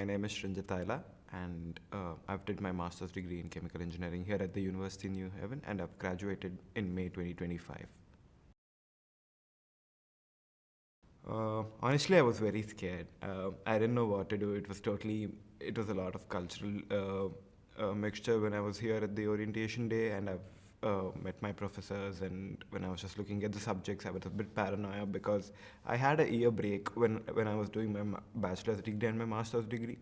my name is Srinjataila, and I've did my master's degree in chemical engineering here at the University in New Haven, and I've graduated in May 2025. Honestly, I was very scared. I didn't know what to do. It was a lot of cultural mixture when I was here at the orientation day, and I've met my professors. And when I was just looking at the subjects, I was a bit paranoid because I had a year break when I was doing my bachelor's degree and my master's degree.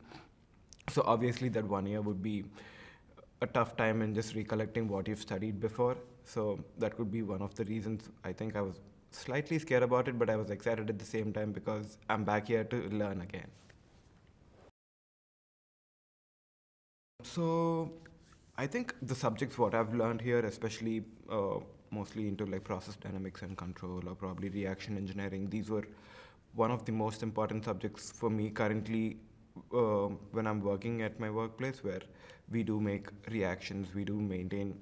So obviously, that 1 year would be a tough time in just recollecting what you've studied before. So that could be one of the reasons I think I was slightly scared about it, but I was excited at the same time because I'm back here to learn again. So I think the subjects what I've learned here, especially mostly into like process dynamics and control or probably reaction engineering, these were one of the most important subjects for me currently when I'm working at my workplace, where we do make reactions, we do maintain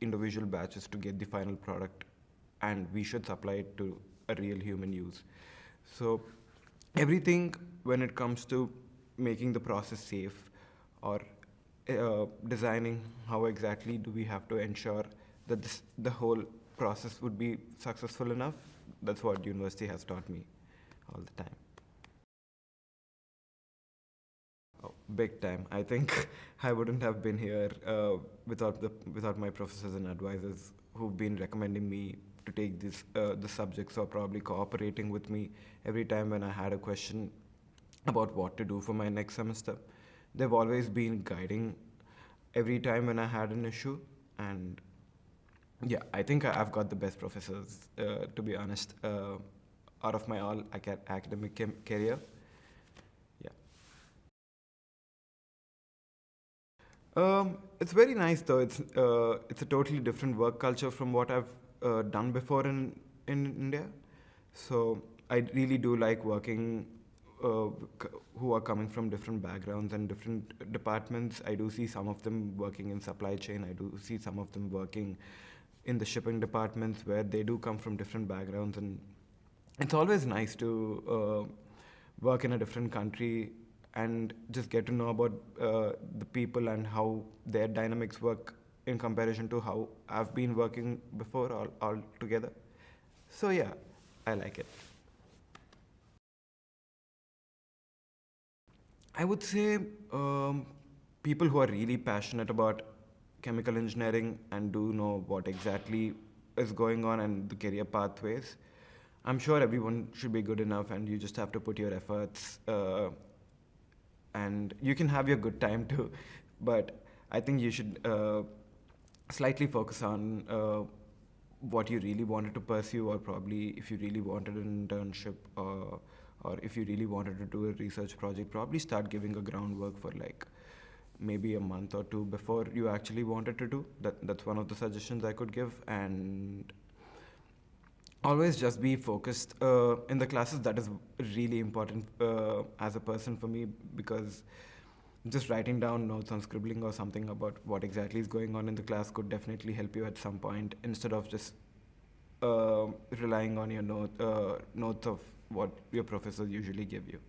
individual batches to get the final product, and we should supply it to a real human use. So everything when it comes to making the process safe or designing how exactly do we have to ensure that the whole process would be successful enough, that's what university has taught me all the time. Oh, big time. I think I wouldn't have been here without my professors and advisors who've been recommending me to take the subjects, or probably cooperating with me every time when I had a question about what to do for my next semester. They've always been guiding every time when I had an issue, and yeah, I think I've got the best professors, to be honest, out of my all academic career. Yeah. It's very nice though. It's a totally different work culture from what I've done before in India. So I really do like working who are coming from different backgrounds and different departments. I do see some of them working in supply chain. I do see some of them working in the shipping departments, where they do come from different backgrounds, and it's always nice to work in a different country and just get to know about the people and how their dynamics work in comparison to how I've been working before all together. So yeah, I like it. I would say people who are really passionate about chemical engineering and do know what exactly is going on and the career pathways. I'm sure everyone should be good enough, and you just have to put your efforts, and you can have your good time too. But I think you should slightly focus on what you really wanted to pursue, or probably if you really wanted an internship, or if you really wanted to do a research project, probably start giving a groundwork for like maybe a month or two before you actually wanted to do. That's one of the suggestions I could give, and always just be focused in the classes. That is really important as a person for me, because just writing down notes on scribbling or something about what exactly is going on in the class could definitely help you at some point, instead of just relying on your notes of what your professors usually give you.